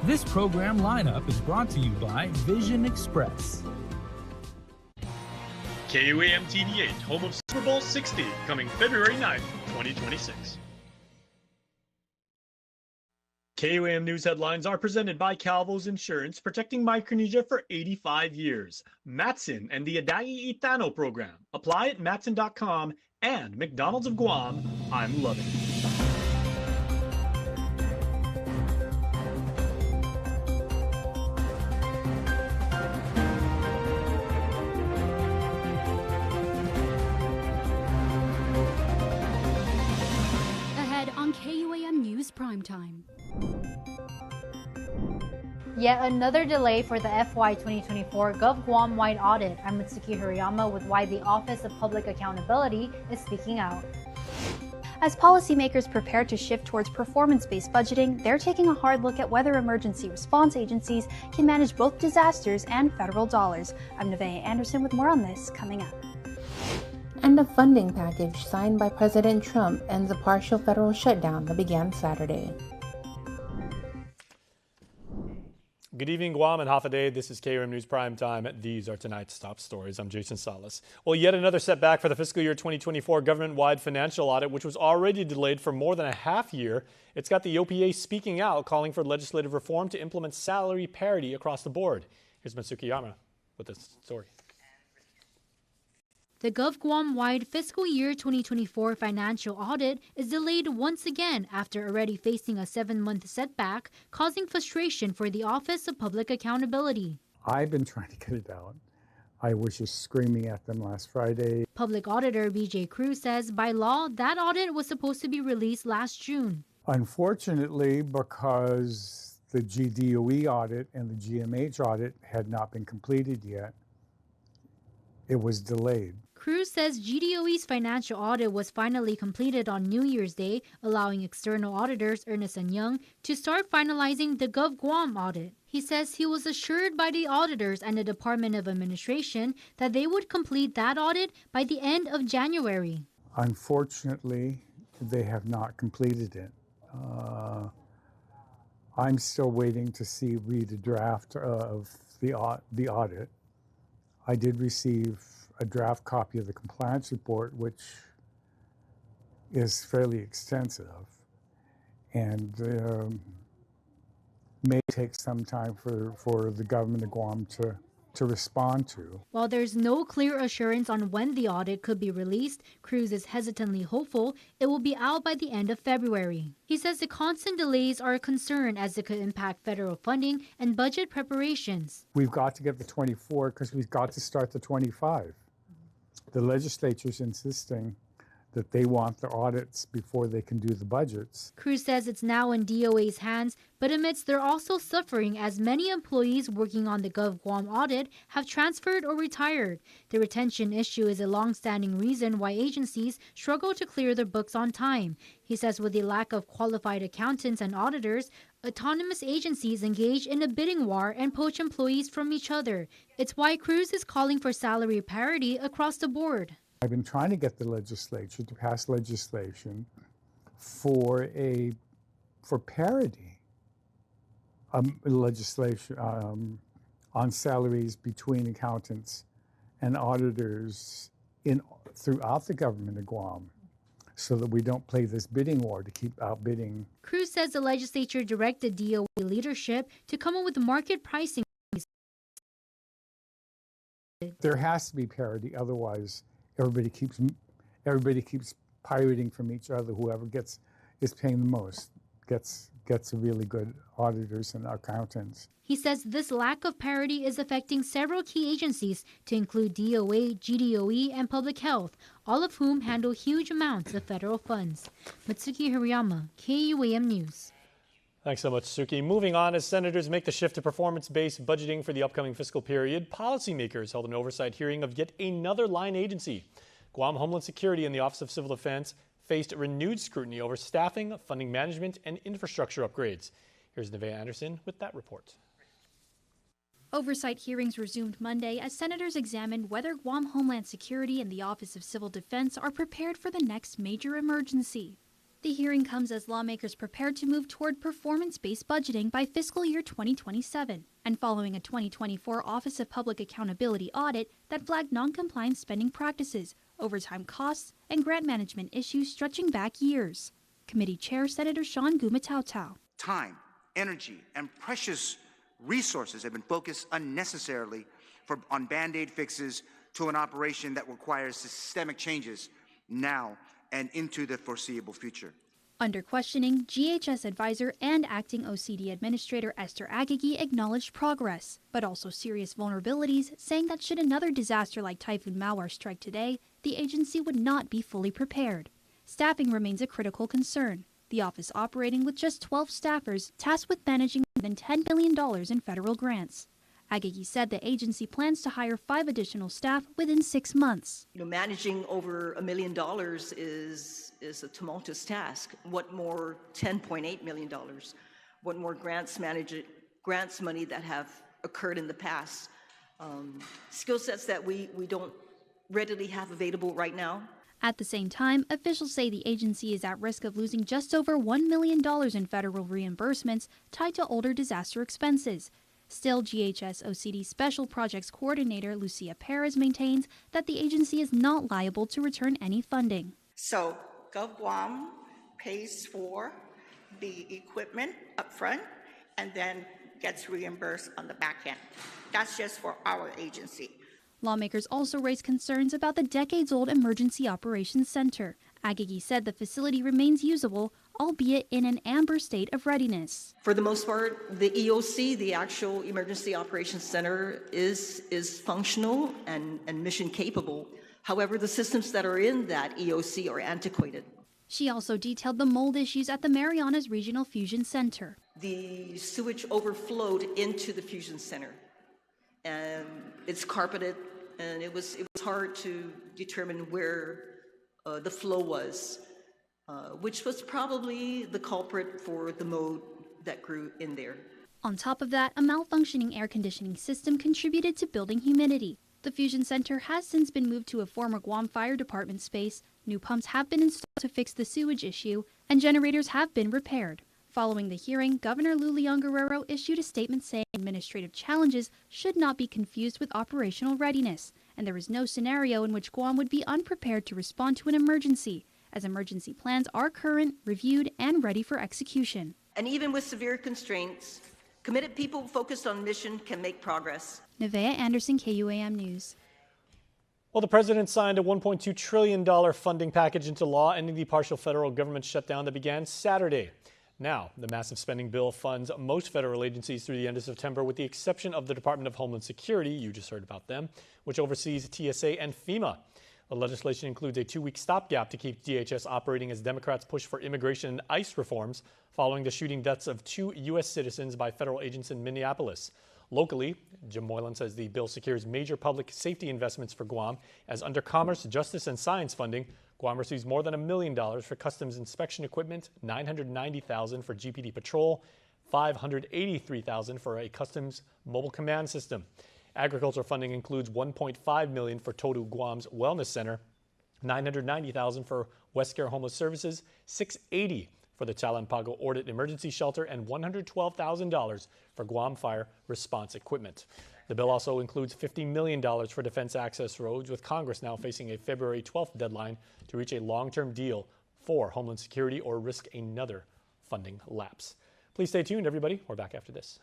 This program lineup is brought to you by Vision Express. KUAM TV8, home of Super Bowl 60, coming February 9th, 2026. KUAM News headlines are presented by Calvo's Insurance, protecting Micronesia for 85 years. Matson and the Adai Itano program. Apply at matson.com and McDonald's of Guam. I'm loving it. On KUAM News Primetime. Yet another delay for the FY 2024 GovGuam-wide audit. I'm Mitsuki Hirayama with why the Office of Public Accountability is speaking out. As policymakers prepare to shift towards performance-based budgeting, they're taking a hard look at whether emergency response agencies can manage both disasters and federal dollars. I'm Nevaeh Anderson with more on this coming up. And a funding package signed by President Trump ends a partial federal shutdown that began Saturday. Good evening, Guam and Hafa. This is KUAM News Primetime. These are tonight's top stories. I'm Jason Salas. Well, yet another setback for the fiscal year 2024 government-wide financial audit, which was already delayed for more than a half year. It's got the OPA speaking out, calling for legislative reform to implement salary parity across the board. Here's Mitsuki Yama with this story. The GovGuam-wide fiscal year 2024 financial audit is delayed once again after already facing a 7-month setback, causing frustration for the Office of Public Accountability. I've been trying to get it out. I was just screaming at them last Friday. Public Auditor BJ Cruz says by law, that audit was supposed to be released last June. Unfortunately, because the GDOE audit and the GMH audit had not been completed yet, it was delayed. Cruz says GDOE's financial audit was finally completed on New Year's Day, allowing external auditors Ernst & Young to start finalizing the GovGuam audit. He says he was assured by the auditors and the Department of Administration that they would complete that audit by the end of January. Unfortunately, they have not completed it. I'm still waiting to read a draft of the audit. I did receive a draft copy of the compliance report, which is fairly extensive and may take some time for the government of Guam to respond to. While there's no clear assurance on when the audit could be released, Cruz is hesitantly hopeful it will be out by the end of February. He says the constant delays are a concern as it could impact federal funding and budget preparations. We've got to get the 24 because we've got to start the 25. The legislature's insisting that they want the audits before they can do the budgets. Cruz says it's now in DOA's hands, but admits they're also suffering as many employees working on the GovGuam audit have transferred or retired. The retention issue is a long-standing reason why agencies struggle to clear their books on time. He says with the lack of qualified accountants and auditors, autonomous agencies engage in a bidding war and poach employees from each other. It's why Cruz is calling for salary parity across the board. I've been trying to get the legislature to pass legislation for parity legislation on salaries between accountants and auditors throughout the government of Guam, so that we don't play this bidding war to keep outbidding. Cruz says the legislature directed DOA leadership to come up with market pricing. There has to be parity, otherwise everybody keeps pirating from each other. Whoever is paying the most gets really good auditors and accountants. He says this lack of parity is affecting several key agencies, to include DOA, GDOE, and Public Health, all of whom handle huge amounts of federal funds. Mitsuki Hirayama, KUAM News. Thanks so much, Suki. Moving on, as senators make the shift to performance-based budgeting for the upcoming fiscal period, policymakers held an oversight hearing of yet another line agency. Guam Homeland Security and the Office of Civil Defense faced renewed scrutiny over staffing, funding management, and infrastructure upgrades. Here's Nevaeh Anderson with that report. Oversight hearings resumed Monday as senators examined whether Guam Homeland Security and the Office of Civil Defense are prepared for the next major emergency. The hearing comes as lawmakers prepare to move toward performance-based budgeting by fiscal year 2027, and following a 2024 Office of Public Accountability audit that flagged non-compliant spending practices, overtime costs, and grant management issues stretching back years. Committee Chair Senator Sean Gumatautau. Time, energy, and precious resources have been focused unnecessarily on Band-Aid fixes to an operation that requires systemic changes now and into the foreseeable future. Under questioning, GHS advisor and acting OCD administrator Esther Agagi acknowledged progress, but also serious vulnerabilities, saying that should another disaster like Typhoon Mawar strike today, the agency would not be fully prepared. Staffing remains a critical concern, the office operating with just 12 staffers tasked with managing more than $10 billion in federal grants. Agagi said the agency plans to hire 5 additional staff within 6 months. Managing over $1 million is a tumultuous task. What more $10.8 million? What more grants money that have occurred in the past? Skill sets that we don't readily have available right now. At the same time, officials say the agency is at risk of losing just over $1 million in federal reimbursements tied to older disaster expenses. Still, GHS OCD Special Projects Coordinator Lucia Perez maintains that the agency is not liable to return any funding. So, GovGuam pays for the equipment up front and then gets reimbursed on the back end. That's just for our agency. Lawmakers also raised concerns about the decades-old Emergency Operations Center. Agagi said the facility remains usable, albeit in an amber state of readiness. For the most part, the EOC, the actual Emergency Operations Center, is functional and mission capable. However, the systems that are in that EOC are antiquated. She also detailed the mold issues at the Marianas Regional Fusion Center. The sewage overflowed into the fusion center, and it's carpeted, and it was hard to determine where the flow was, which was probably the culprit for the mold that grew in there. On top of that, a malfunctioning air conditioning system contributed to building humidity. The Fusion Center has since been moved to a former Guam Fire Department space, new pumps have been installed to fix the sewage issue, and generators have been repaired. Following the hearing, Governor Lou Leon Guerrero issued a statement saying administrative challenges should not be confused with operational readiness, and there is no scenario in which Guam would be unprepared to respond to an emergency, as emergency plans are current, reviewed, and ready for execution. And even with severe constraints, committed people focused on mission can make progress. Nevaeh Anderson, KUAM News. Well, the president signed a $1.2 trillion funding package into law, ending the partial federal government shutdown that began Saturday. Now, the massive spending bill funds most federal agencies through the end of September, with the exception of the Department of Homeland Security, you just heard about them, which oversees TSA and FEMA. The legislation includes a 2-week stopgap to keep DHS operating as Democrats push for immigration and ICE reforms following the shooting deaths of 2 U.S. citizens by federal agents in Minneapolis. Locally, Jim Moylan says the bill secures major public safety investments for Guam, as under Commerce, Justice, and Science funding, Guam receives more than $1 million for customs inspection equipment, $990,000 for GPD patrol, $583,000 for a customs mobile command system. Agriculture funding includes $1.5 million for Todu Guam's Wellness Center, $990,000 for West Care Homeless Services, $680,000 for the Talampago Ordet Emergency Shelter, and $112,000 for Guam Fire Response Equipment. The bill also includes $50 million for defense access roads, with Congress now facing a February 12th deadline to reach a long-term deal for Homeland Security or risk another funding lapse. Please stay tuned, everybody. We're back after this.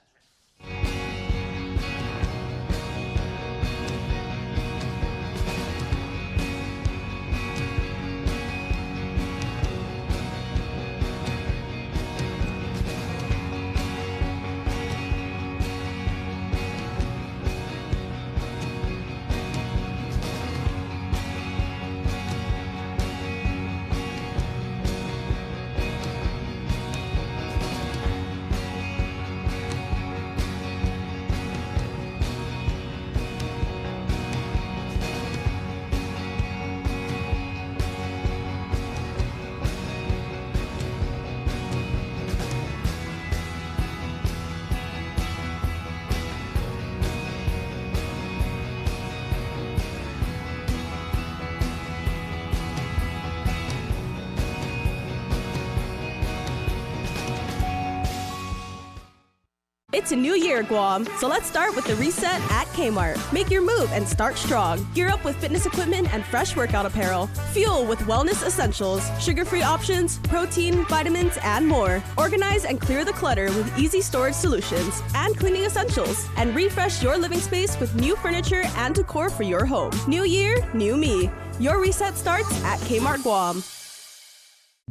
It's a new year, Guam, so let's start with the reset at Kmart. Make your move and start strong. Gear up with fitness equipment and fresh workout apparel. Fuel with wellness essentials, sugar-free options, protein, vitamins, and more. Organize and clear the clutter with easy storage solutions and cleaning essentials. And refresh your living space with new furniture and decor for your home. New year, new me. Your reset starts at Kmart Guam.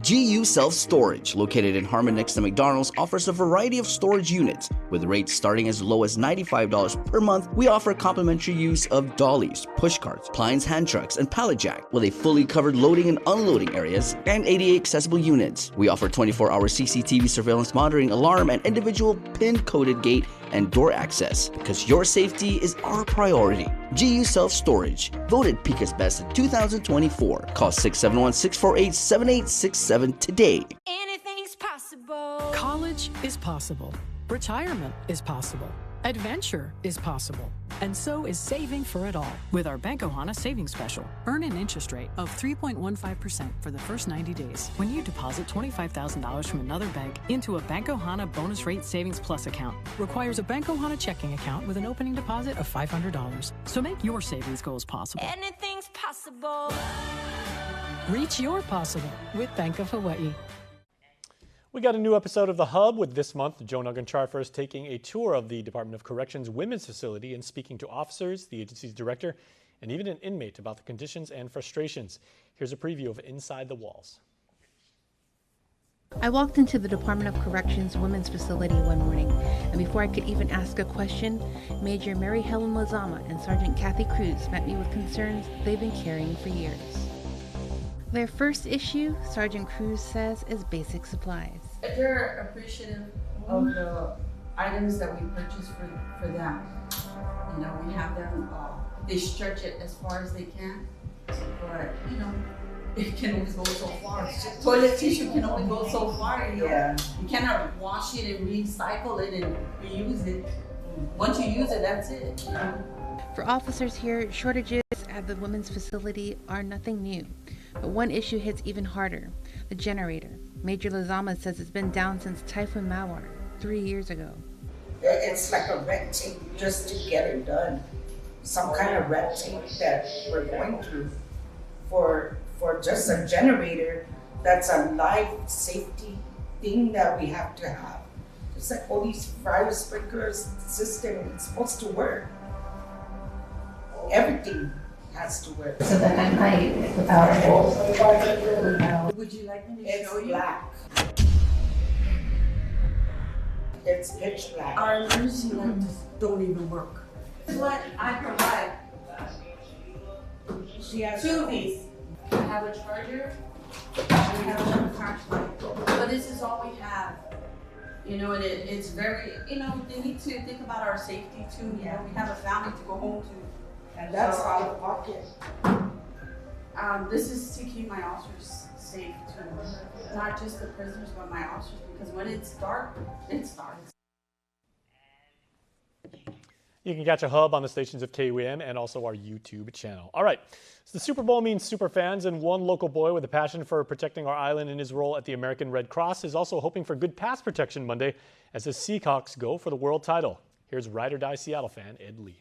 GU Self Storage, located in Harmon next to McDonald's, offers a variety of storage units. With rates starting as low as $95 per month, we offer complimentary use of dollies, push carts, Plines hand trucks, and pallet jack, with a fully covered loading and unloading areas and ADA accessible units. We offer 24-hour CCTV surveillance monitoring, alarm, and individual pin-coded gate and door access, because your safety is our priority. GU Self Storage, voted Pika's Best in 2024. Call 671-648-7867 today. Anything's possible. College is possible. Retirement is possible. Adventure is possible. And so is saving for it all with our Bank Ohana Savings Special. Earn an interest rate of 3.15% for the first 90 days when you deposit $25,000 from another bank into a Bank Ohana Bonus Rate Savings Plus account. Requires a Bank Ohana checking account with an opening deposit of $500. So make your savings goals possible. Anything's possible. Reach your possible with Bank of Hawaii. We got a new episode of The Hub with this month Joan Ugganchar first taking a tour of the Department of Corrections Women's Facility and speaking to officers, the agency's director, and even an inmate about the conditions and frustrations. Here's a preview of Inside the Walls. I walked into the Department of Corrections Women's Facility one morning, and before I could even ask a question, Major Mary Helen Lozama and Sergeant Kathy Cruz met me with concerns they've been carrying for years. Their first issue, Sergeant Cruz says, is basic supplies. They're appreciative of the items that we purchase for them. You know, we have them, they stretch it as far as they can, but you know, it can only go so far. Toilet tissue can only go so far, you know. Yeah. You cannot wash it and recycle it and reuse it. Once you use it, that's it, you know. For officers here, shortages at the women's facility are nothing new. But one issue hits even harder, the generator. Major Lozama says it's been down since Typhoon Mawar 3 years ago. It's like a red tape just to get it done. Some kind of red tape that we're going through for just a generator that's a life safety thing that we have to have. It's like all these fire sprinklers system, it's supposed to work. Everything has to work. So then at night, without a hole. Would you like me to It's show you? black. It's pitch black. Our emergency lights don't even work. What I provide. She has two of these. I have a charger, and we have a flashlight. But this is all we have. You know, and it's very, you know, they need to think about our safety too. You know, we have a family to go home to. And that's out of pocket. This is to keep my officers safe too. Not just the prisoners, but my officers, because when it's dark, it's dark. You can catch a Hub on the stations of KUAM and also our YouTube channel. All right, so the Super Bowl means super fans, and one local boy with a passion for protecting our island in his role at the American Red Cross is also hoping for good pass protection Monday as the Seahawks go for the world title. Here's ride or die Seattle fan Ed Lee.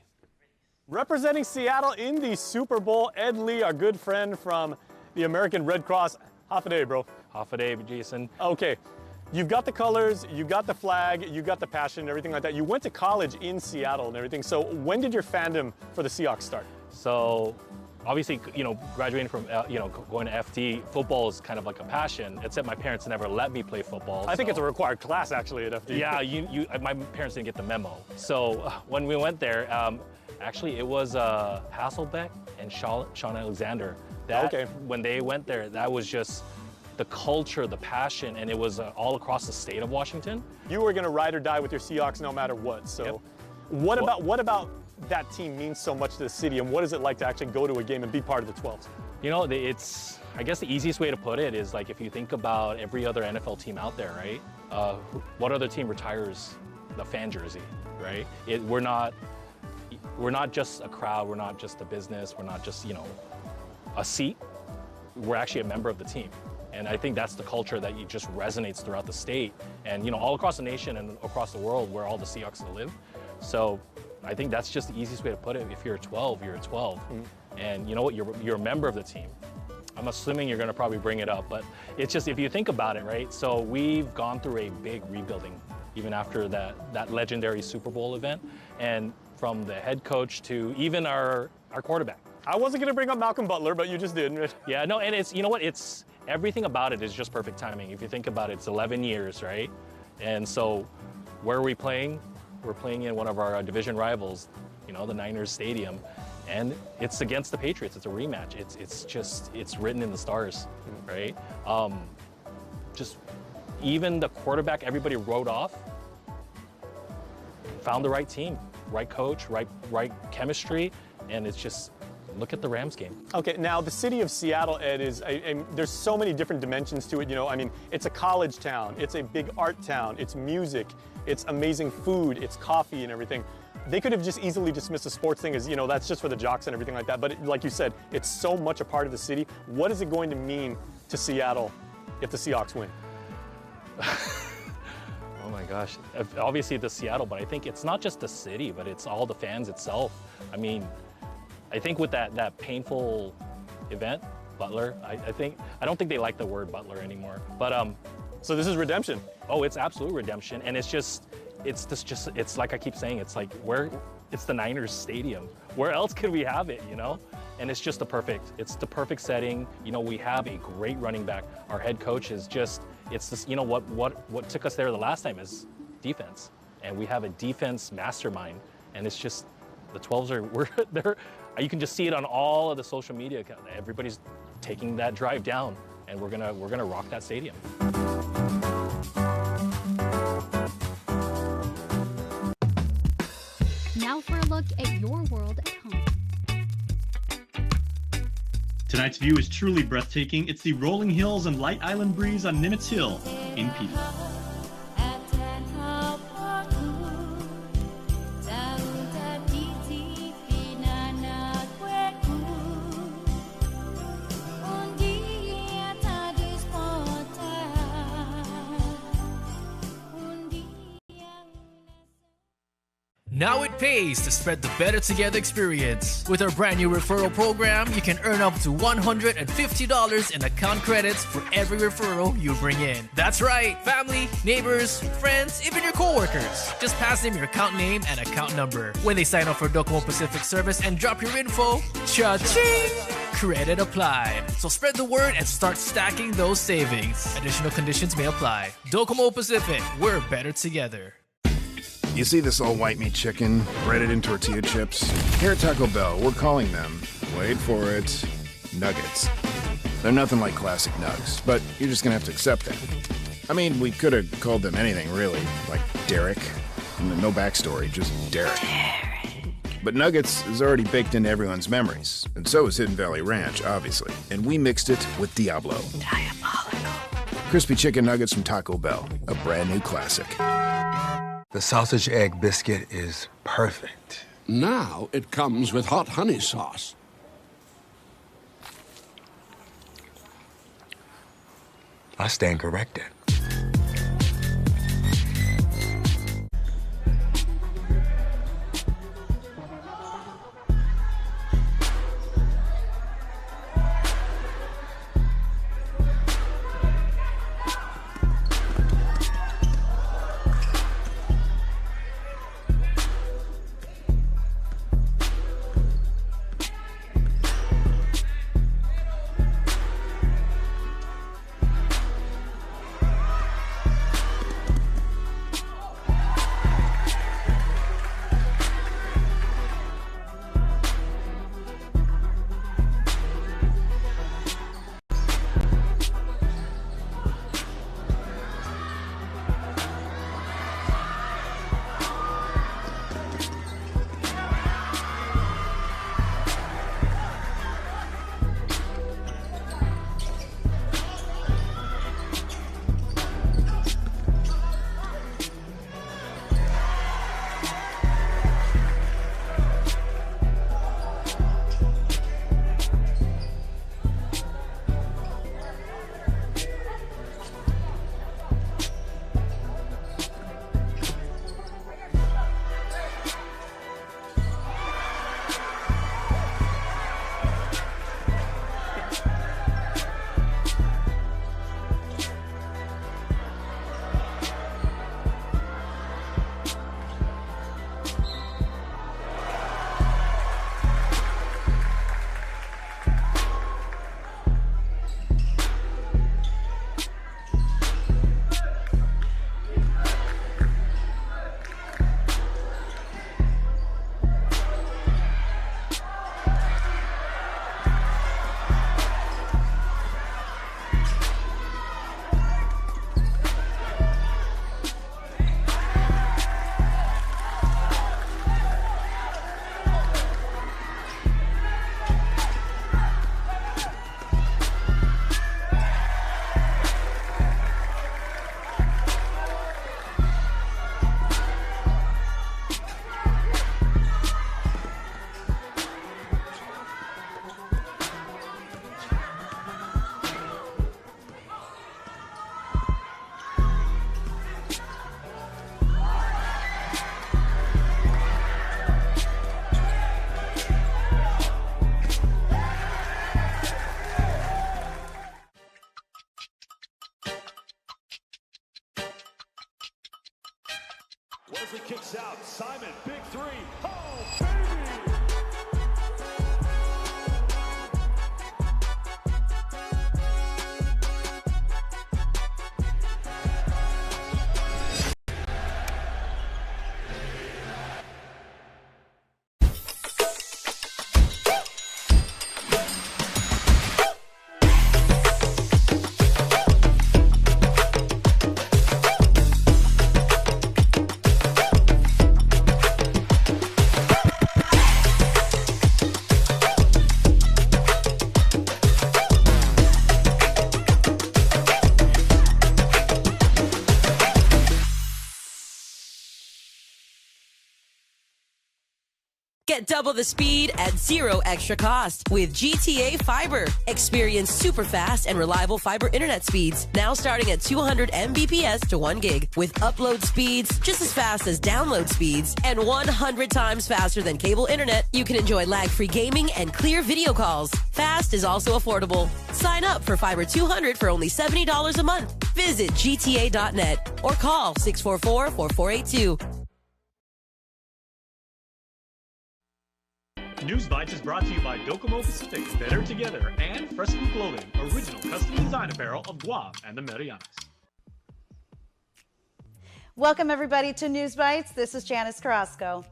Representing Seattle in the Super Bowl, Ed Lee, our good friend from the American Red Cross. Half a day, bro. Half a day, Jason. Okay, you've got the colors, you got the flag, you got the passion, everything like that. You went to college in Seattle and everything. So when did your fandom for the Seahawks start? So obviously, you know, graduating from, you know, going to FD, football is kind of like a passion, except my parents never let me play football. I think it's a required class actually at FD. Yeah, my parents didn't get the memo. So when we went there, actually, it was Hasselbeck and Sean Alexander. When they went there, that was just the culture, the passion, and it was all across the state of Washington. You were going to ride or die with your Seahawks no matter what. So yep. What about that team means so much to the city, and what is it like to actually go to a game and be part of the 12s? You know, I guess the easiest way to put it is like if you think about every other NFL team out there, right? What other team retires the fan jersey, right? We're not just a crowd, we're not just a business, we're not just, you know, a seat. We're actually a member of the team. And I think that's the culture that just resonates throughout the state. and all across the nation and across the world where all the Seahawks live. So I think that's just the easiest way to put it. If you're a 12, you're a 12. And you know what, you're a member of the team. I'm assuming you're gonna probably bring it up, but it's just, if you think about it, right? So we've gone through a big rebuilding, even after that legendary Super Bowl event. And from the head coach to even our quarterback. I wasn't gonna bring up Malcolm Butler, but you just did. Yeah, no, and it's, you know what, it's, everything about it is just perfect timing. If you think about it, it's 11 years, right? And so where are we playing? We're playing in one of our division rivals, the Niners Stadium, and it's against the Patriots. It's a rematch. It's written in the stars, right? Just even the quarterback everybody wrote off found the right team, right coach, right chemistry, and it's just, look at the Rams game. Okay, now the city of Seattle, Ed, is there's so many different dimensions to it. I mean, it's a college town, it's a big art town, it's music, it's amazing food, it's coffee and everything. They could have just easily dismissed the sports thing as, that's just for the jocks and everything like that. But like you said, it's so much a part of the city. What is it going to mean to Seattle if the Seahawks win? Oh my gosh, obviously the Seattle, but I think it's not just the city, but it's all the fans itself. I mean, I think with that painful event, Butler, I don't think they like the word Butler anymore. But so this is redemption. Oh, it's absolute redemption, and it's like I keep saying, it's like it's the Niners Stadium. Where else could we have it, And it's just the perfect setting. We have a great running back. Our head coach is just, it's this, what took us there the last time is defense, and we have a defense mastermind, and it's just. The 12s they're you can just see it on all of the social media. Everybody's taking that drive down, and we're gonna rock that stadium. Now for a look at your world at home. Tonight's view is truly breathtaking. It's the rolling hills and light island breeze on Nimitz Hill in Pima. Now it pays to spread the Better Together experience. With our brand new referral program, you can earn up to $150 in account credits for every referral you bring in. That's right, family, neighbors, friends, even your coworkers. Just pass them your account name and account number. When they sign up for Docomo Pacific service and drop your info, cha-ching! Credit applied. So spread the word and start stacking those savings. Additional conditions may apply. Docomo Pacific, we're better together. You see this all white meat chicken, breaded in tortilla chips? Here at Taco Bell, we're calling them, wait for it, nuggets. They're nothing like classic nugs, but you're just gonna have to accept them. I mean, we could have called them anything, really, like Derek. No backstory, just Derek. But nuggets is already baked into everyone's memories, and so is Hidden Valley Ranch, obviously. And we mixed it with Diablo. Diabolical. Crispy chicken nuggets from Taco Bell, a brand new classic. The sausage egg biscuit is perfect. Now it comes with hot honey sauce. I stand corrected. Wesley kicks out. Simon, big three. Oh, baby! Get double the speed at zero extra cost with GTA Fiber. Experience super fast and reliable fiber internet speeds now starting at 200 Mbps to 1 gig with upload speeds just as fast as download speeds and 100 times faster than cable internet. You can enjoy lag-free gaming and clear video calls. Fast is also affordable. Sign up for Fiber 200 for only $70 a month. Visit gta.net or call 644-4482. News Bites is brought to you by Docomo Pacific, Better Together, and Fresco Clothing, original custom design apparel of Guam and the Marianas. Welcome everybody to News Bites. This is Janice Carrasco.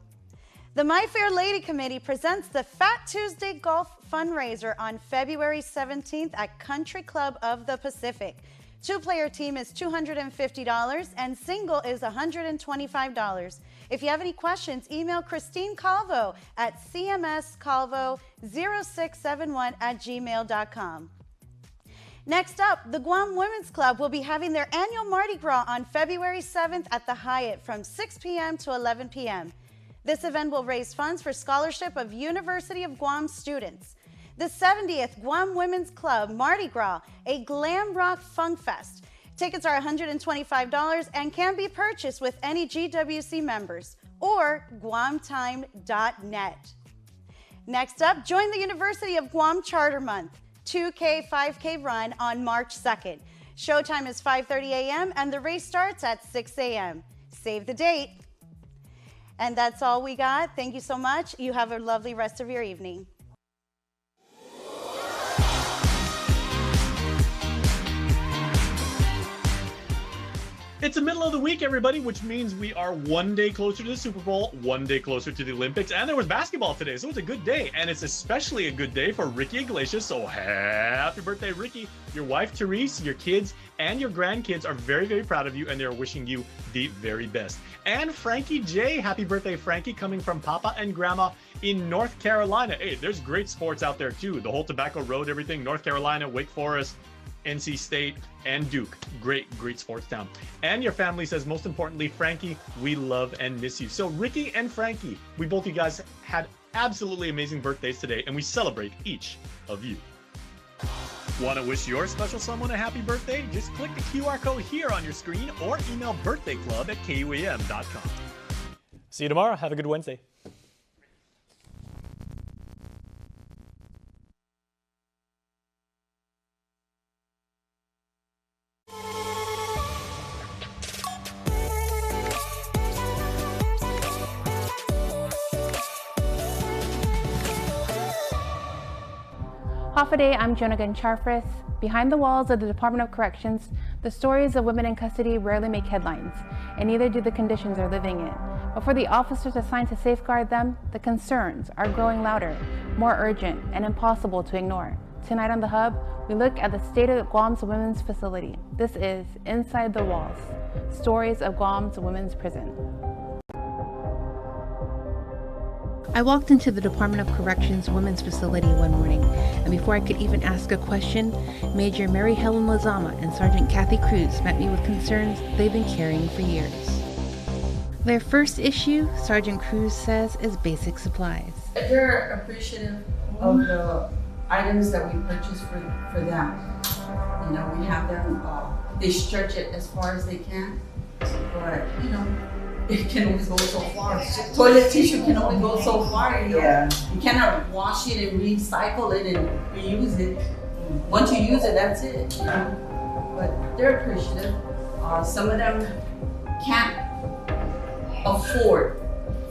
The My Fair Lady Committee presents the Fat Tuesday Golf Fundraiser on February 17th at Country Club of the Pacific. Two-player team is $250 and single is $125. If you have any questions, email Christine Calvo at cmscalvo0671@gmail.com. Next up, the Guam Women's Club will be having their annual Mardi Gras on February 7th at the Hyatt from 6 p.m. to 11 p.m. This event will raise funds for scholarship of University of Guam students. The 70th Guam Women's Club Mardi Gras, a glam rock funk fest. Tickets are $125 and can be purchased with any GWC members or guamtime.net. Next up, join the University of Guam Charter Month 2K 5K run on March 2nd. Showtime is 5:30 a.m. and the race starts at 6 a.m. Save the date. And that's all we got. Thank you so much. You have a lovely rest of your evening. It's the middle of the week, everybody, which means we are one day closer to the Super Bowl, one day closer to the Olympics, and there was basketball today, so it's a good day. And it's especially a good day for Ricky Iglesias, so happy birthday, Ricky. Your wife, Therese, your kids, and your grandkids are very, very proud of you, and they're wishing you the very best. And Frankie J, happy birthday, Frankie, coming from Papa and Grandma in North Carolina. Hey, there's great sports out there, too. The whole Tobacco Road, everything, North Carolina, Wake Forest, NC State, and Duke. Great sports town. And your family says, most importantly, Frankie, we love and miss you. So Ricky and Frankie, we both you guys had absolutely amazing birthdays today, and we celebrate each of you. Want to wish your special someone a happy birthday? Just click the QR code here on your screen or email birthdayclub@kuam.com. See you tomorrow. Have a good Wednesday. Hafaday, I'm Jonagan Charfris. Behind the walls of the Department of Corrections, the stories of women in custody rarely make headlines, and neither do the conditions they're living in. But for the officers assigned to safeguard them, the concerns are growing louder, more urgent, and impossible to ignore. Tonight on The Hub, we look at the state of Guam's women's facility. This is Inside the Walls, stories of Guam's women's prison. I walked into the Department of Corrections women's facility one morning, and before I could even ask a question, Major Mary Helen Lozama and Sergeant Kathy Cruz met me with concerns they've been carrying for years. Their first issue, Sergeant Cruz says, is basic supplies. They're appreciative of the items that we purchase for them. You know, we have them, they stretch it as far as they can, but, you know, it can only go so far. Toilet tissue can only go so far, you know? Yeah. You cannot wash it and recycle it and reuse it. Once you use it, that's it, you know? But they're appreciative. Some of them can't afford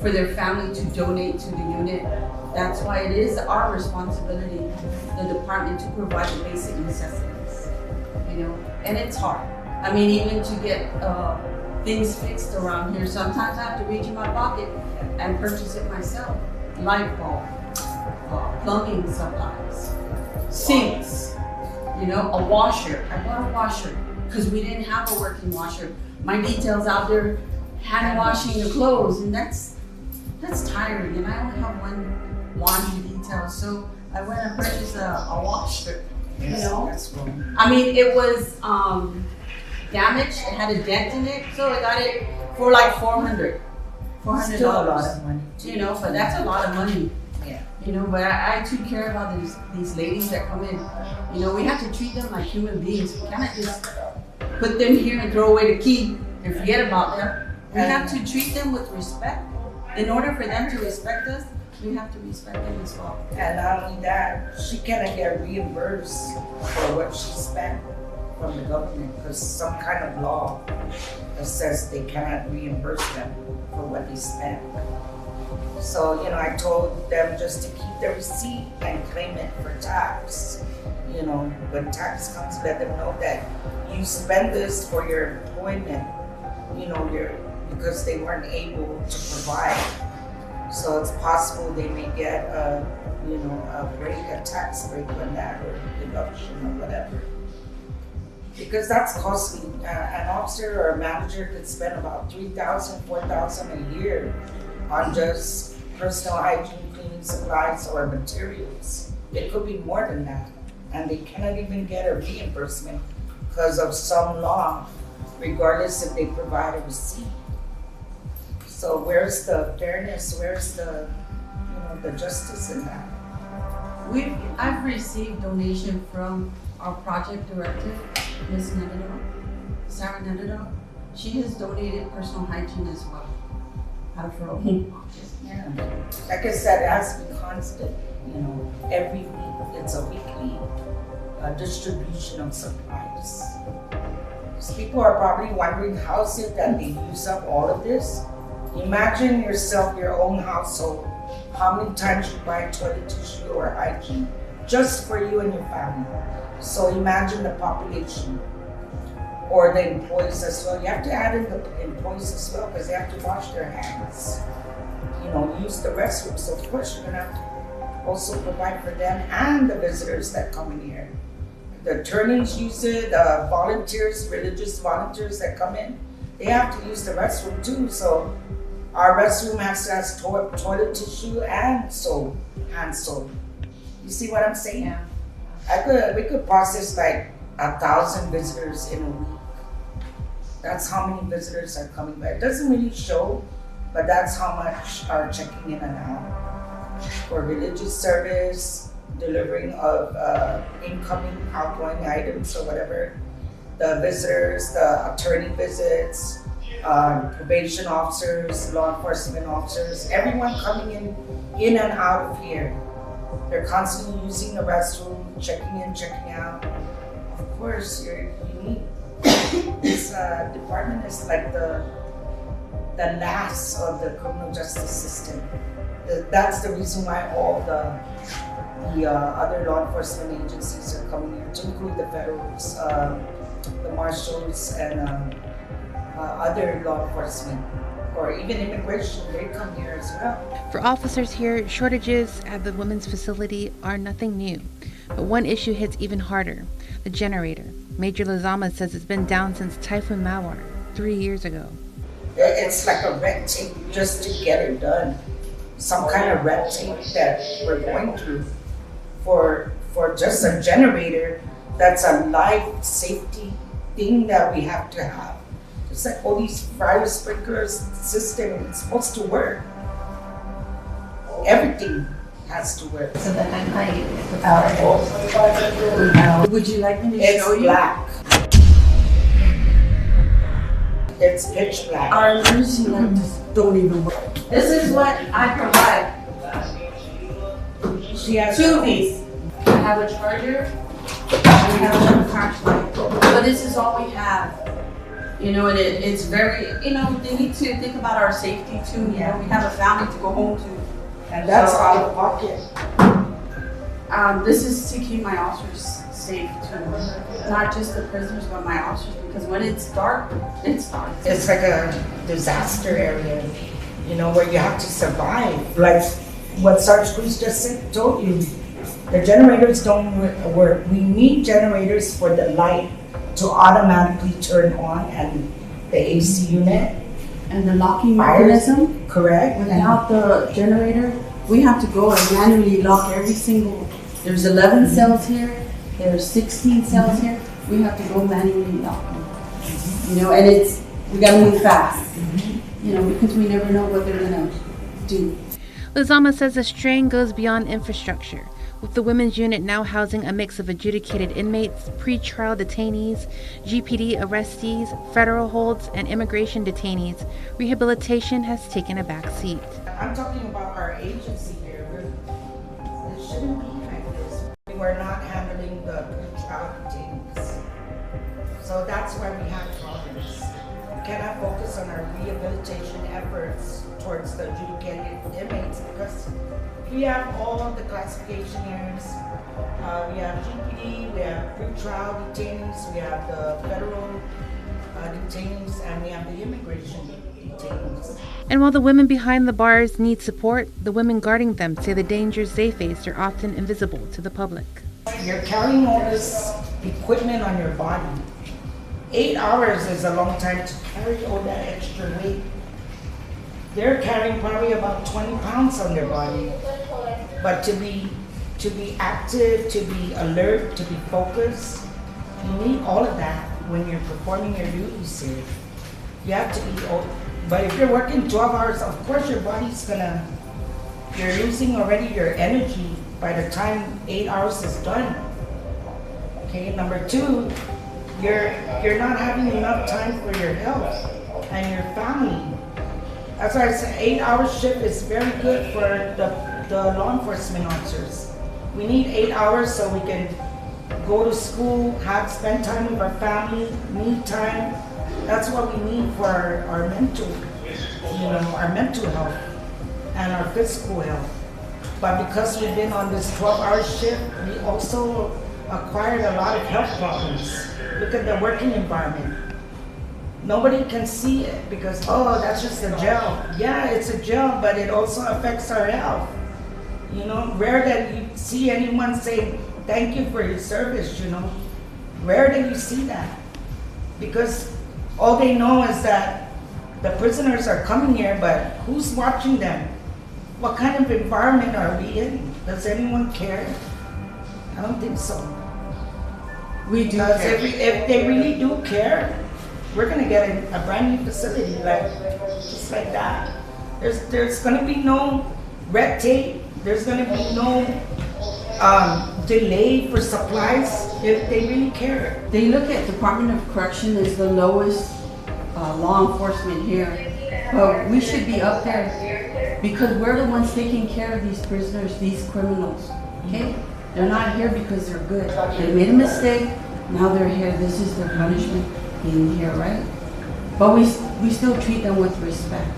for their family to donate to the unit. That's why it is our responsibility, the department, to provide the basic necessities, you know, and it's hard. I mean, even to get things fixed around here, sometimes I have to reach in my pocket and purchase it myself. Light bulb, plumbing supplies, sinks, you know, a washer. I bought a washer because we didn't have a working washer. My detail's out there hand washing the clothes, and that's tiring, and I only have one laundry detail, so I went and purchased a washer, you know? I mean, it was damaged, it had a dent in it, so I got it for like $400. Still a lot of money. You know, but that's a lot of money. Yeah. You know, but I took care about these ladies that come in. You know, we have to treat them like human beings. We cannot just put them here and throw away the key and forget about them. We have to treat them with respect. In order for them to respect us, we have to respect them as well. And not only that, she cannot get reimbursed for what she spent from the government, because some kind of law that says they cannot reimburse them for what they spent. So, you know, I told them just to keep the receipt and claim it for tax. You know, when tax comes, let them know that you spend this for your employment, you know, because they weren't able to provide. So it's possible they may get a break, a tax break on that, or deduction or whatever. Because that's costly. An officer or a manager could spend about $3,000, $4,000 a year on just personal hygiene, cleaning supplies, or materials. It could be more than that. And they cannot even get a reimbursement because of some law, regardless if they provide a receipt. So where's the fairness? Where's the justice in that? I've received donation from our project director, Ms. Nedado, Sarah Nedado. She has donated personal hygiene as well out of her own pocket. Yeah. Like I said, it has to be constant. You know, every week it's a weekly distribution of supplies. So people are probably wondering how is it that they use up all of this. Imagine yourself, your own household, how many times you buy toilet tissue or hygiene just for you and your family. So imagine the population or the employees as well. You have to add in the employees as well because they have to wash their hands, you know, use the restroom. So of course you're gonna have to also provide for them and the visitors that come in here. The attorneys use it, the volunteers, religious volunteers that come in, they have to use the restroom too. So our restroom has to have toilet tissue and soap, hand soap. You see what I'm saying? Yeah. We could process like 1,000 visitors in a week. That's how many visitors are coming back. It doesn't really show, but that's how much are checking in and out. For religious service, delivering of incoming, outgoing items or whatever. The visitors, the attorney visits, probation officers, law enforcement officers, everyone coming in and out of here. They're constantly using the restroom, checking in, checking out. Of course, you need this department is like the last of the criminal justice system. That's the reason why all the other law enforcement agencies are coming here, to include the federals, the marshals, and other law enforcement, or even immigration. They come here as well. For officers here, shortages at the women's facility are nothing new. But one issue hits even harder: the generator. Major Lozama says it's been down since Typhoon Mawar 3 years ago. It's like a red tape just to get it done. Some kind of red tape that we're going through for just a generator. That's a life safety thing that we have to have. It's like all these fire sprinklers system, it's supposed to work. Everything has to work. So then at night, the power goes. Would you like me to It's show you? black. It's pitch black. Our emergency lights don't even work. This is what I provide. She has two of these. I have a charger, and we have a flashlight. But this is all we have. You know, and it's very, you know, they need to think about our safety too. You know, we have a family to go home to. And that's out of pocket. This is to keep my officers safe too. Not just the prisoners, but my officers, because when it's dark, it's dark. It's like a disaster area, you know, where you have to survive. Like what Sergeant Cruz just told you, the generators don't work. We need generators for the light to automatically turn on and the AC unit. And the locking mechanism. Correct. Without the generator, we have to go and manually lock every single, there's 11 cells here, there's 16 cells here. We have to go manually lock them. You know, and we gotta move fast. You know, because we never know what they're gonna do. Lizama says the strain goes beyond infrastructure, with the women's unit now housing a mix of adjudicated inmates, pre-trial detainees, GPD arrestees, federal holds, and immigration detainees. Rehabilitation has taken a back seat. I'm talking about our agency here. It shouldn't be like this. We're not handling the pre-trial detainees. So that's why we have problems. We cannot focus on our rehabilitation efforts towards the adjudicated inmates because we have all the classification areas. We have GPD, we have pre-trial detainees, we have the federal detainees, and we have the immigration detainees. And while the women behind the bars need support, the women guarding them say the dangers they face are often invisible to the public. You're carrying all this equipment on your body. 8 hours is a long time to carry all that extra weight. They're carrying probably about 20 pounds on their body. But to be active, to be alert, to be focused, you need all of that when you're performing your duties here. You have to be, but if you're working 12 hours, of course your body's you're losing already your energy by the time 8 hours is done. Okay, number two, you're not having enough time for your health and your family. That's why I say 8 hour shift is very good for the law enforcement officers. We need 8 hours so we can go to school, spend time with our family, me time. That's what we need for our mental, our mental health and our physical health. But because we've been on this 12-hour shift, we also acquired a lot of health problems. Look at the working environment. Nobody can see it because, oh, that's just a jail. Yeah, it's a jail, but it also affects our health. You know, rare that you see anyone saying, thank you for your service, you know. Rare that you see that. Because all they know is that the prisoners are coming here, but who's watching them? What kind of environment are we in? Does anyone care? I don't think so. We do care. If they really do care, we're gonna get a brand new facility, just like that. There's gonna be no red tape. There's gonna be no delay for supplies if they really care. They look at Department of Correction as the lowest law enforcement here, but we should be up there because we're the ones taking care of these prisoners, these criminals. Okay, they're not here because they're good. They made a mistake. Now they're here. This is their punishment. Being here, right? But we still treat them with respect.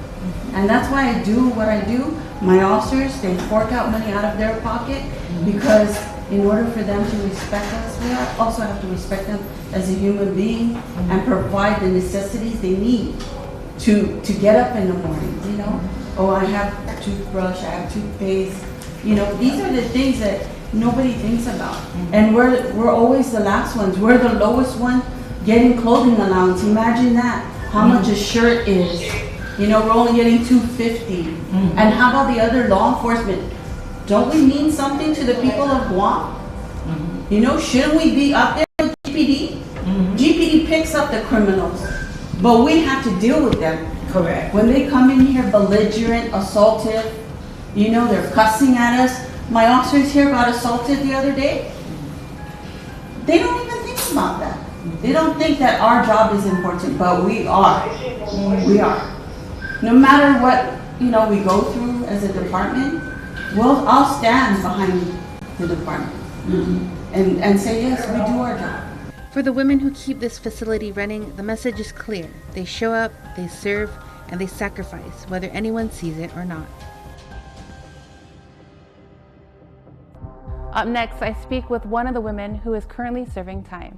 And that's why I do what I do. My officers, they fork out money out of their pocket because in order for them to respect us, we also have to respect them as a human being and provide the necessities they need to get up in the morning, you know? Oh, I have a toothbrush, I have toothpaste. You know, these are the things that nobody thinks about. And we're always the last ones. We're the lowest one getting clothing allowance. Imagine that, how much a shirt is. You know, we're only getting $250. And how about the other law enforcement? Don't we mean something to the people of Guam? You know, shouldn't we be up there with GPD? GPD picks up the criminals, but we have to deal with them. Correct. When they come in here belligerent, assaultive, you know, they're cussing at us. My officers here got assaulted the other day. They don't even think about that. They don't think that our job is important, but we are. We are. No matter what, you know, we go through as a department, I'll stand behind the department and say, yes, we do our job. For the women who keep this facility running, the message is clear. They show up, they serve, and they sacrifice, whether anyone sees it or not. Up next, I speak with one of the women who is currently serving time.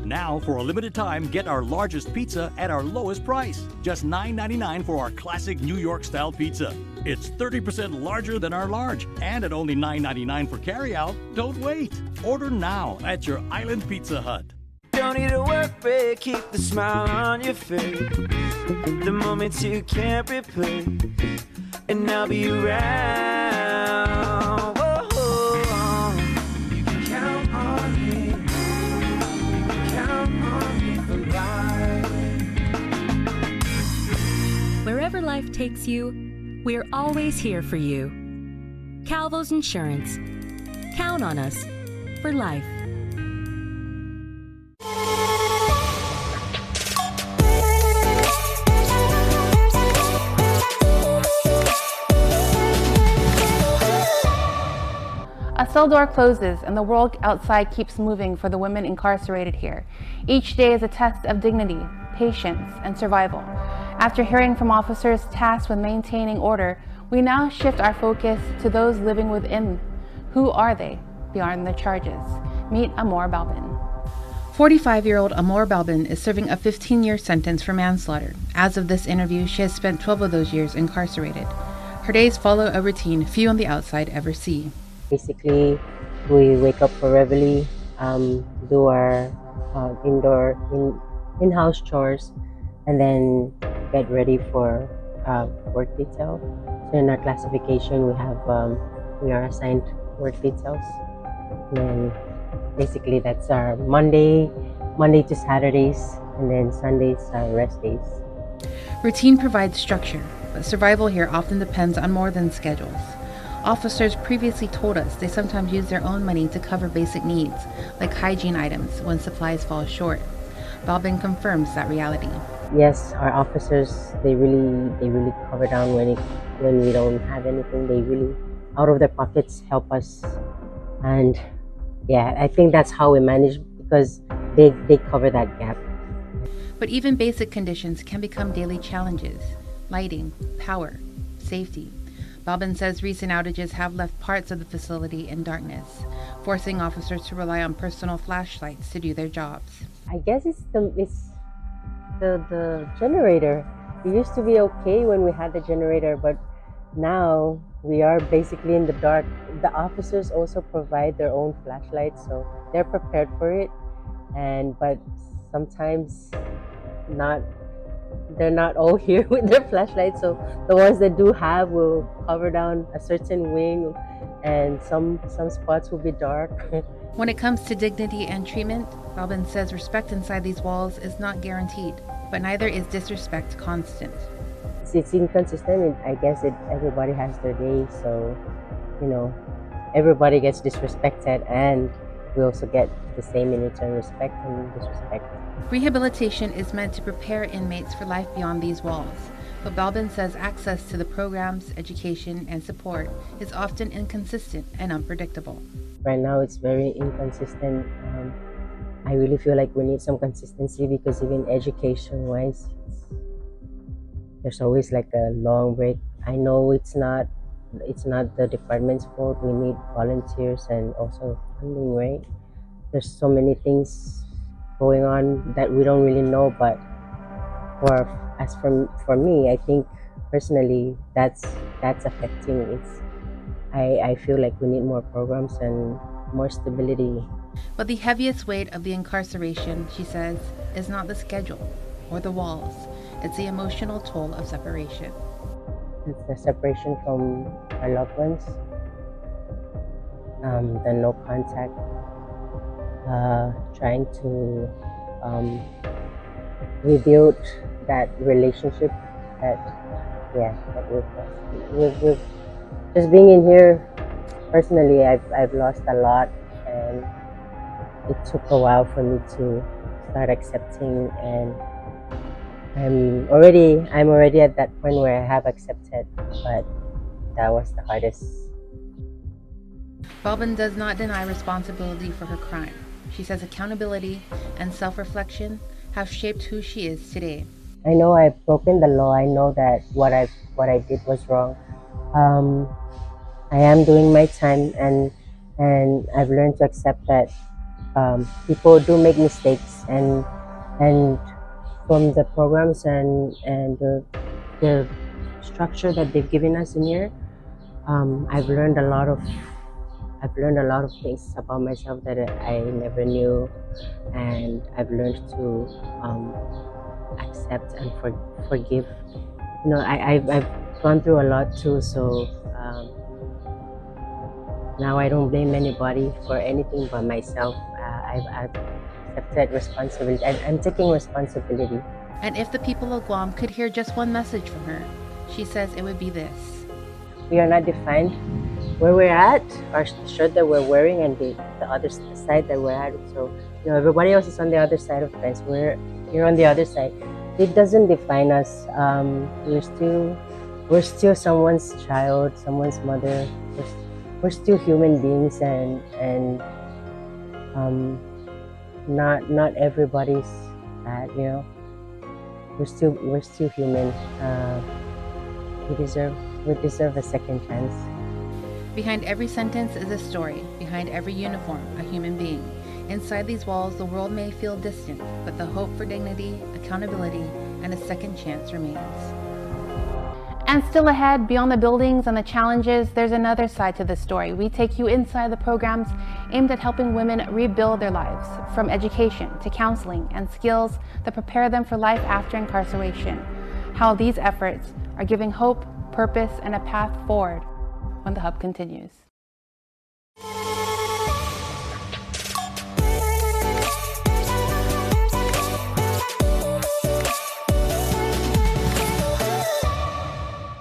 Now, for a limited time, get our largest pizza at our lowest price. Just $9.99 for our classic New York-style pizza. It's 30% larger than our large, and at only $9.99 for carryout. Don't wait. Order now at your Island Pizza Hut. Don't need a work break, keep the smile on your face. The moments you can't replace, and I'll be around. Whoa, you can count on me. You can count on me for life. Wherever life takes you, we're always here for you. Calvo's Insurance. Count on us for life. A cell door closes and the world outside keeps moving for the women incarcerated here. Each day is a test of dignity, patience, and survival. After hearing from officers tasked with maintaining order, we now shift our focus to those living within. Who are they beyond the charges? Meet Amor Balbin. 45-year-old Amor Balbin is serving a 15-year sentence for manslaughter. As of this interview, she has spent 12 of those years incarcerated. Her days follow a routine few on the outside ever see. Basically, we wake up for reveille, do our in-house chores, and then get ready for work detail. So in our classification, we are assigned work details. And then basically that's our Monday to Saturdays, and then Sundays are rest days. Routine provides structure, but survival here often depends on more than schedules. Officers previously told us they sometimes use their own money to cover basic needs, like hygiene items when supplies fall short. Balbin confirms that reality. Yes, our officers, they really cover down when we don't have anything. They really, out of their pockets, help us. And yeah, I think that's how we manage, because they cover that gap. But even basic conditions can become daily challenges. Lighting, power, safety. Balbin says recent outages have left parts of the facility in darkness, forcing officers to rely on personal flashlights to do their jobs. I guess it's the generator. It used to be okay when we had the generator, but now we are basically in the dark. The officers also provide their own flashlights, so they're prepared for it. But sometimes they're not all here with their flashlights, so the ones that do have will cover down a certain wing, and some spots will be dark. When it comes to dignity and treatment, Balbin says respect inside these walls is not guaranteed, but neither is disrespect constant. It's inconsistent. I guess everybody has their day, so everybody gets disrespected, and we also get the same in return, respect and disrespect. Rehabilitation is meant to prepare inmates for life beyond these walls, but Balbin says access to the programs, education, and support is often inconsistent and unpredictable. Right now it's very inconsistent. I really feel like we need some consistency, because even education-wise, there's always like a long break. I know it's not the department's fault. We need volunteers and also funding, right? There's so many things going on that we don't really know, but for me, I think personally that's affecting it. I feel like we need more programs and more stability. But the heaviest weight of the incarceration, she says, is not the schedule or the walls. It's the emotional toll of separation. It's the separation from our loved ones, the no contact, trying to rebuild that relationship that we've just being in here. Personally, I've lost a lot, and it took a while for me to start accepting and I'm already at that point where I have accepted, but that was the hardest. Balvin does not deny responsibility for her crime. She says accountability and self-reflection have shaped who she is today. I know I've broken the law. I know that what I did was wrong. I am doing my time, and I've learned to accept that people do make mistakes, and from the programs and the structure that they've given us in here, I've learned a lot of things about myself that I never knew, and I've learned to accept and forgive. You know, I've gone through a lot too, so now I don't blame anybody for anything but myself. I've accepted responsibility. I'm taking responsibility. And if the people of Guam could hear just one message from her, she says it would be this. We are not defined where we're at, our shirt that we're wearing, and the other side that we're at. So, you know, everybody else is on the other side of the fence. We're here on the other side. It doesn't define us. We're still someone's child, someone's mother. We're still human beings, and not everybody's bad, you know. We're still human. We deserve a second chance. Behind every sentence is a story. Behind every uniform, a human being. Inside these walls, the world may feel distant, but the hope for dignity, accountability, and a second chance remains. And still ahead, beyond the buildings and the challenges, there's another side to this story. We take you inside the programs aimed at helping women rebuild their lives, from education to counseling and skills that prepare them for life after incarceration. How these efforts are giving hope, purpose, and a path forward when the Hub continues.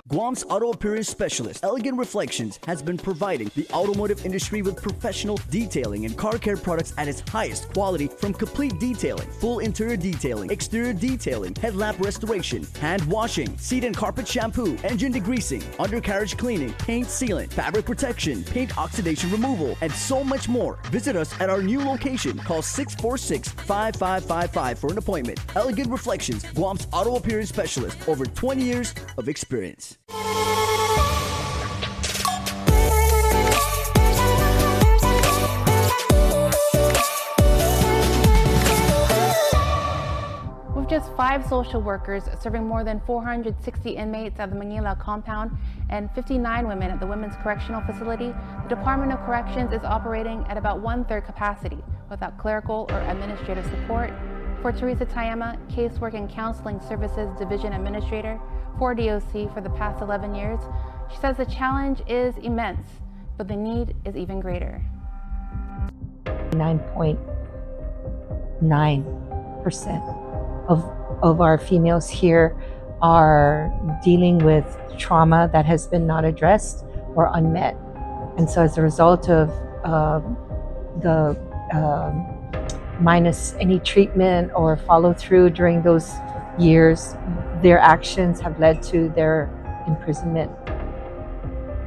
Guam's auto appearance specialist, Elegant Reflections, has been providing the automotive industry with professional detailing and car care products at its highest quality, from complete detailing, full interior detailing, exterior detailing, headlamp restoration, hand washing, seat and carpet shampoo, engine degreasing, undercarriage cleaning, paint sealant, fabric protection, paint oxidation removal, and so much more. Visit us at our new location. Call 646-5555 for an appointment. Elegant Reflections, Guam's auto appearance specialist, over 20 years of experience. With just 5 social workers serving more than 460 inmates at the Manila compound and 59 women at the Women's Correctional Facility, the Department of Corrections is operating at about 1/3 capacity without clerical or administrative support. For Teresa Tayama, Casework and Counseling Services Division Administrator for DOC for the past 11 years, she says the challenge is immense, but the need is even greater. 9.9% of our females here are dealing with trauma that has been not addressed or unmet. And so as a result of the minus any treatment or follow through during those years, their actions have led to their imprisonment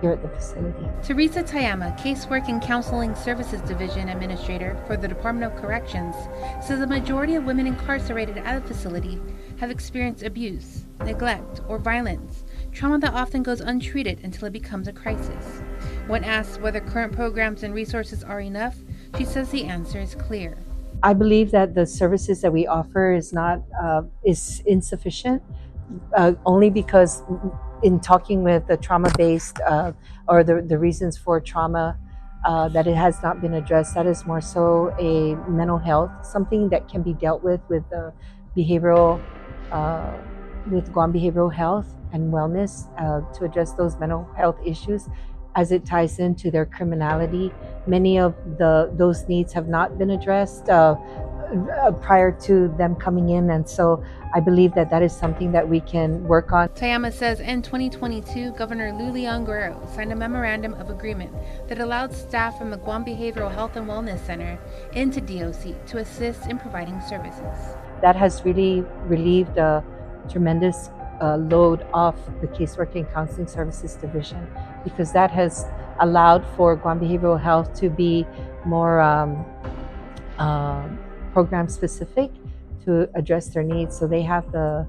here at the facility. Teresa Tayama, Casework and Counseling Services Division Administrator for the Department of Corrections, says the majority of women incarcerated at the facility have experienced abuse, neglect, or violence, trauma that often goes untreated until it becomes a crisis. When asked whether current programs and resources are enough, she says the answer is clear. I believe that the services that we offer is insufficient, only because in talking with the trauma-based or the reasons for trauma, that it has not been addressed. That is more so a mental health, something that can be dealt with the behavioral, with Guam Behavioral Health and Wellness to address those mental health issues as it ties into their criminality. Many of those needs have not been addressed prior to them coming in, and so I believe that is something that we can work on. Tayama says in 2022, Governor Lulian Guerrero signed a memorandum of agreement that allowed staff from the Guam Behavioral Health and Wellness Center into DOC to assist in providing services. That has really relieved tremendous load off the casework and counseling services division, because that has allowed for Guam Behavioral Health to be more program specific to address their needs. So they have the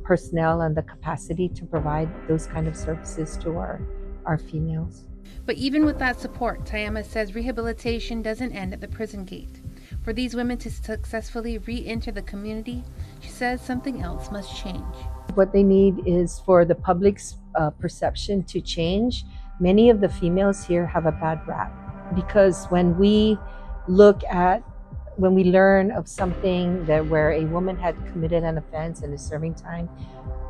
personnel and the capacity to provide those kind of services to our females. But even with that support, Tayama says rehabilitation doesn't end at the prison gate. For these women to successfully re-enter the community, she says something else must change. What they need is for the public's perception to change. Many of the females here have a bad rap because when we learn of something that where a woman had committed an offense and is serving time,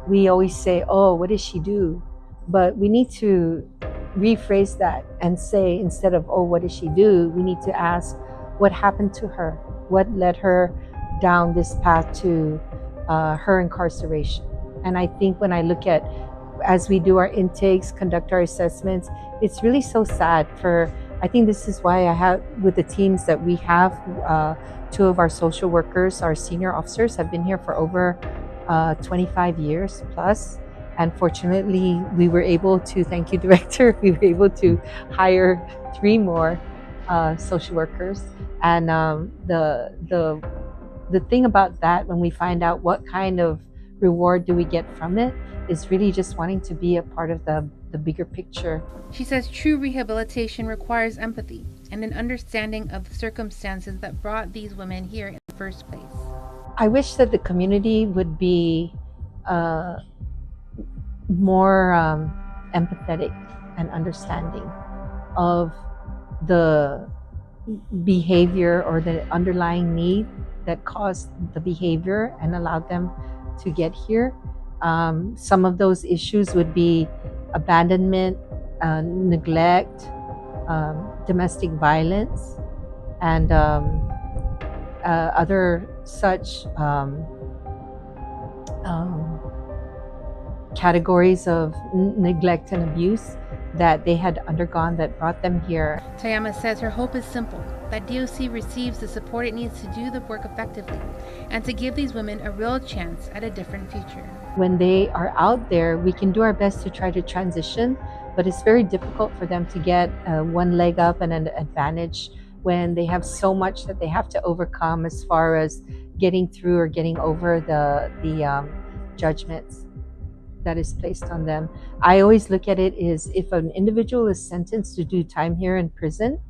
we always say, oh, what did she do? But we need to rephrase that and say, instead of, oh, what did she do? We need to ask, what happened to her? What led her down this path to her incarceration? And I think when I look at, as we do our intakes, conduct our assessments, it's really so sad I think this is why I have, with the teams that we have, 2 of our social workers, our senior officers have been here for over 25 years plus. And fortunately, we were able to, thank you, Director, we were able to hire 3 more social workers. And the thing about that, when we find out what kind of reward do we get from it, is really just wanting to be a part of the bigger picture. She says true rehabilitation requires empathy and an understanding of the circumstances that brought these women here in the first place. I wish that the community would be more empathetic and understanding of the behavior or the underlying need that caused the behavior and allowed them to get here. Some of those issues would be abandonment, neglect, domestic violence, and other such categories of neglect and abuse that they had undergone that brought them here. Tayama says her hope is simple, that DOC receives the support it needs to do the work effectively and to give these women a real chance at a different future. When they are out there, we can do our best to try to transition, but it's very difficult for them to get one leg up and an advantage when they have so much that they have to overcome as far as getting through or getting over the judgments that is placed on them. I always look at it as if an individual is sentenced to do time here in prison,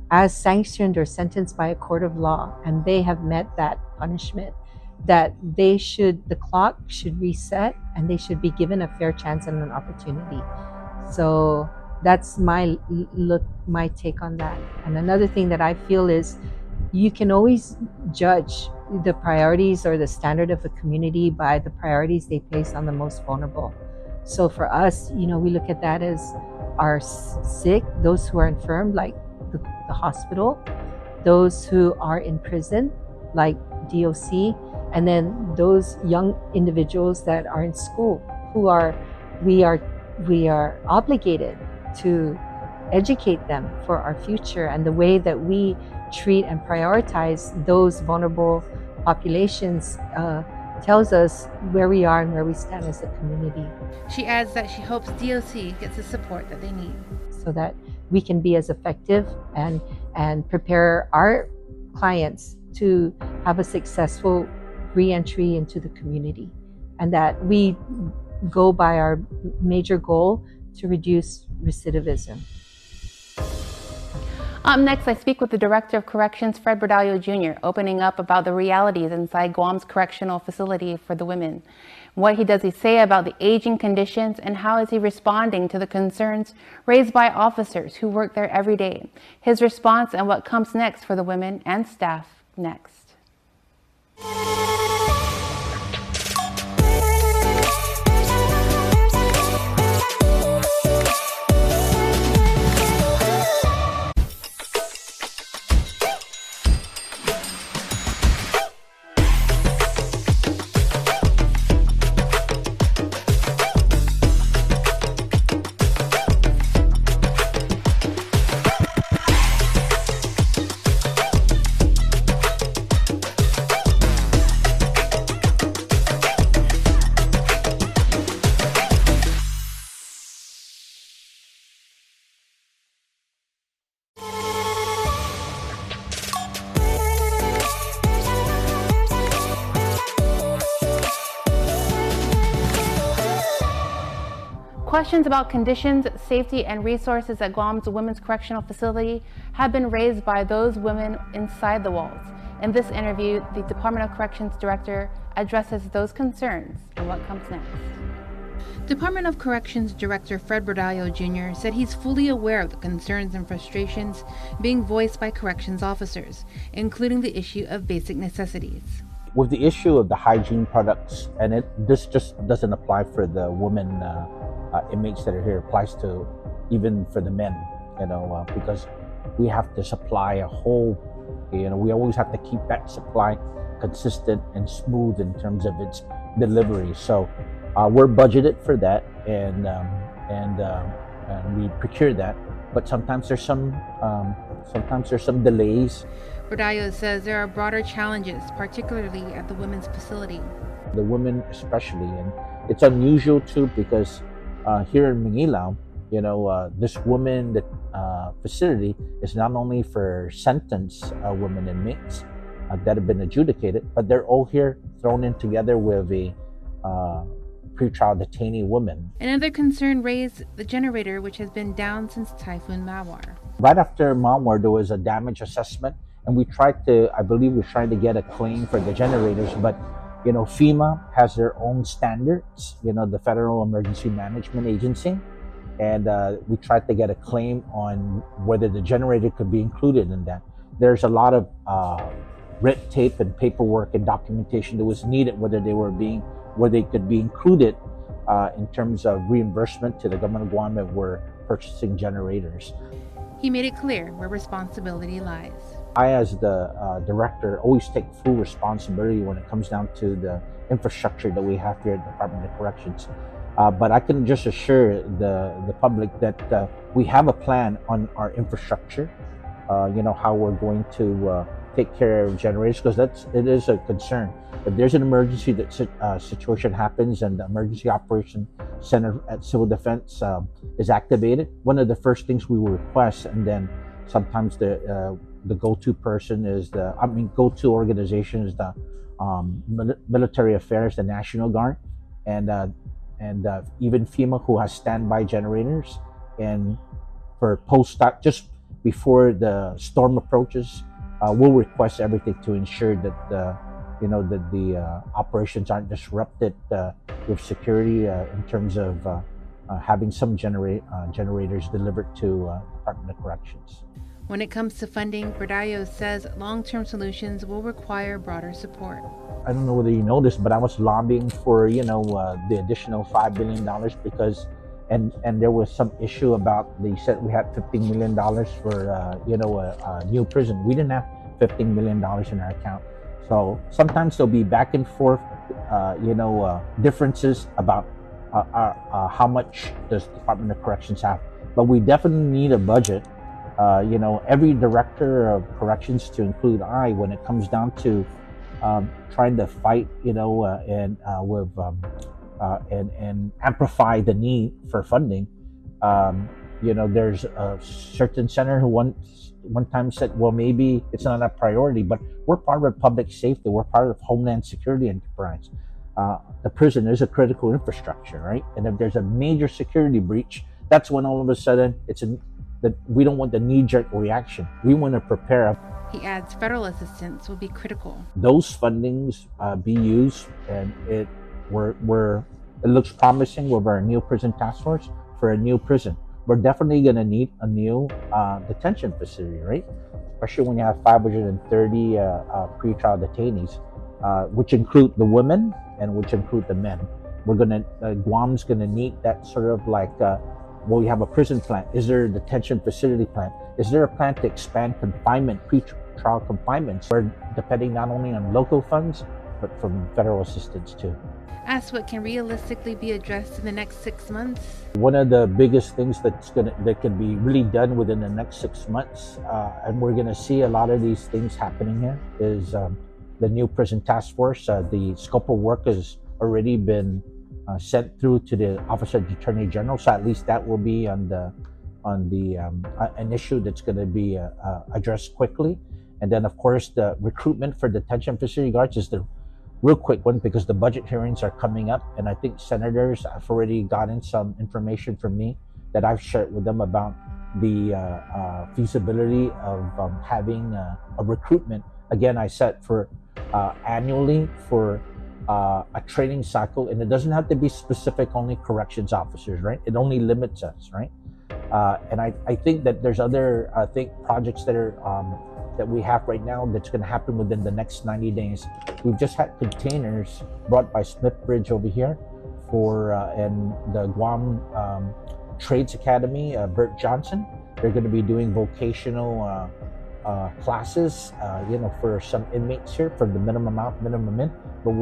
as sanctioned or sentenced by a court of law, and they have met that punishment, that the clock should reset and they should be given a fair chance and an opportunity. So that's my take on that. And another thing that I feel is you can always judge the priorities or the standard of a community by the priorities they place on the most vulnerable. So for us, we look at that as our sick, those who are infirm, like the hospital, those who are in prison, like DOC, and then those young individuals that are in school, we are obligated to educate them for our future, and the way that we treat and prioritize those vulnerable populations tells us where we are and where we stand as a community. She adds that she hopes DOC gets the support that they need, so that we can be as effective and prepare our clients to have a successful re-entry into the community, and that we go by our major goal to reduce recidivism. Up next, I speak with the Director of Corrections, Fred Bordallo Jr., opening up about the realities inside Guam's correctional facility for the women. What does he say about the aging conditions, and how is he responding to the concerns raised by officers who work there every day? His response and what comes next for the women and staff next. Questions about conditions, safety, and resources at Guam's Women's Correctional Facility have been raised by those women inside the walls. In this interview, the Department of Corrections Director addresses those concerns and what comes next. Department of Corrections Director Fred Bordallo Jr. said he's fully aware of the concerns and frustrations being voiced by corrections officers, including the issue of basic necessities. With the issue of the hygiene products, and this just doesn't apply for the women inmates that are here, it applies to even for the men, because we have to supply a whole, we always have to keep that supply consistent and smooth in terms of its delivery. So we're budgeted for that, and we procure that. But sometimes there's some delays. Bordallo says there are broader challenges, particularly at the women's facility. The women especially, and it's unusual too because here in Manila, this women facility is not only for sentenced women inmates that have been adjudicated, but they're all here thrown in together with a pretrial detainee woman. Another concern raised the generator, which has been down since Typhoon Mawar. Right after Mawar, there was a damage assessment, and I believe we're trying to get a claim for the generators, but FEMA has their own standards, the Federal Emergency Management Agency, and we tried to get a claim on whether the generator could be included in that. There's a lot of red tape and paperwork and documentation that was needed, whether they could be included in terms of reimbursement to the government of Guam if we're purchasing generators. He made it clear where responsibility lies. I, as the director, always take full responsibility when it comes down to the infrastructure that we have here at the Department of Corrections. But I can just assure the public that we have a plan on our infrastructure, how we're going to take care of generators, because it is a concern. If there's an emergency situation happens and the Emergency Operation Center at Civil Defense is activated, one of the first things we will request, and then sometimes the go-to person is go-to organization is the military affairs, the National Guard, and even FEMA, who has standby generators, and for post-stop, just before the storm approaches, we'll request everything to ensure that the operations aren't disrupted with security in terms of having some generators delivered to Department of Corrections. When it comes to funding, Bordallo says long-term solutions will require broader support. I don't know whether you know this, but I was lobbying for the additional $5 billion because, and there was some issue about, they said we had $15 million for a new prison. We didn't have $15 million in our account. So sometimes there'll be back and forth, differences about how much does the Department of Corrections have. But we definitely need a budget. Every director of corrections, to include I, when it comes down to trying to fight, and amplify the need for funding. There's a certain senator who one time said, well, maybe it's not a priority, but we're part of public safety. We're part of Homeland Security enterprise. The prison is a critical infrastructure, right? And if there's a major security breach, that's when all of a sudden that we don't want the knee-jerk reaction. We want to prepare. He adds federal assistance will be critical. Those fundings be used, and it looks promising with our new prison task force for a new prison. We're definitely going to need a new detention facility, right? Especially when you have 530 pretrial detainees, which include the women and which include the men. Guam's going to need that sort of like. We have a prison plan. Is there a detention facility plan? Is there a plan to expand confinement, pre-trial confinements? We're depending not only on local funds, but from federal assistance too. Ask what can realistically be addressed in the next 6 months. One of the biggest things that can be really done within the next 6 months, and we're going to see a lot of these things happening here, is the new prison task force. The scope of work has already been sent through to the Office of the Attorney General, so at least that will be an issue that's going to be addressed quickly. And then, of course, the recruitment for detention facility guards is real quick one, because the budget hearings are coming up, and I think senators have already gotten some information from me that I've shared with them about the feasibility of having a recruitment. Again, I set for annually for a training cycle, and it doesn't have to be specific only corrections officers, right? It only limits us, right? And I think that there's other projects that are that we have right now that's going to happen within the next 90 days. We've just had containers brought by Smith Bridge over here for and the Guam Trades Academy, Bert Johnson. They're going to be doing vocational classes, for some inmates here for the minimum out, minimum in. But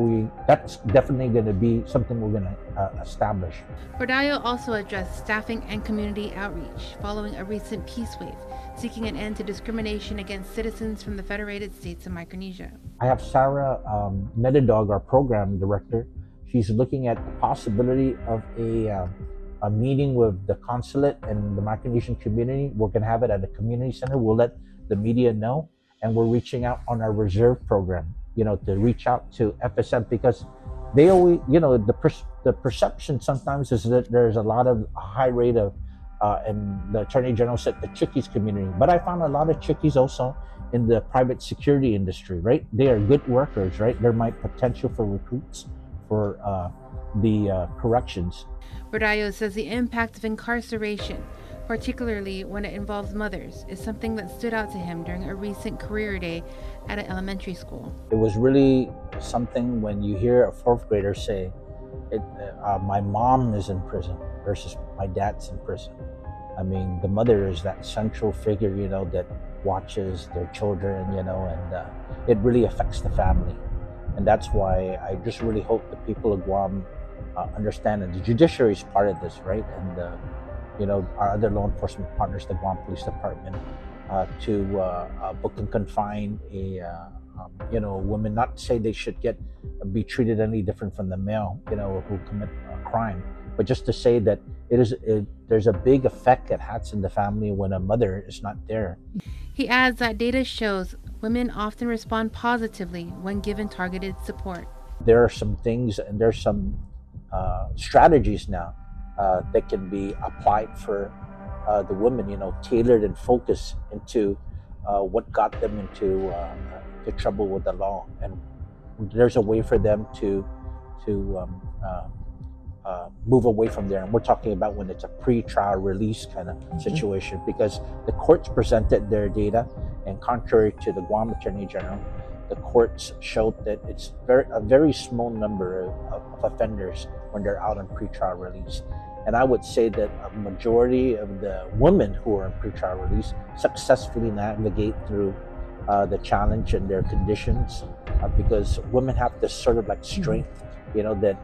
that's definitely going to be something we're going to establish. Rodayo also addressed staffing and community outreach following a recent peace wave, seeking an end to discrimination against citizens from the Federated States of Micronesia. I have Sarah Medadog, our program director. She's looking at the possibility of a meeting with the consulate and the Micronesian community. We're going to have it at a community center. We'll let the media know, and we're reaching out on our reserve program, to reach out to FSM, because they always, the perception sometimes is that there's a lot of high rate of, and the Attorney General said the Chickies community, but I found a lot of Chickies also in the private security industry, right? They are good workers, right? There might potential for recruits for the corrections. Rodayo says the impact of incarceration, particularly when it involves mothers, is something that stood out to him during a recent career day at an elementary school. It was really something when you hear a fourth grader say, my mom is in prison versus my dad's in prison. I mean, the mother is that central figure, that watches their children, and it really affects the family. And that's why I just really hope the people of Guam understand that the judiciary is part of this, right? And our other law enforcement partners, the Guam Police Department, to book and confine a woman. Not to say they should be treated any different from the male, who commit a crime, but just to say that there's a big effect that has in the family when a mother is not there. He adds that data shows women often respond positively when given targeted support. There are some things, and there's some strategies now that can be applied for the women, tailored and focused into what got them into trouble with the law. And there's a way for them to move away from there. And we're talking about when it's a pre-trial release kind of situation, because the courts presented their data, and contrary to the Guam Attorney General, the courts showed that it's a very small number of offenders when they're out on pre-trial release. And I would say that a majority of the women who are on pre-trial release successfully navigate through the challenge and their conditions, because women have this sort of like strength, that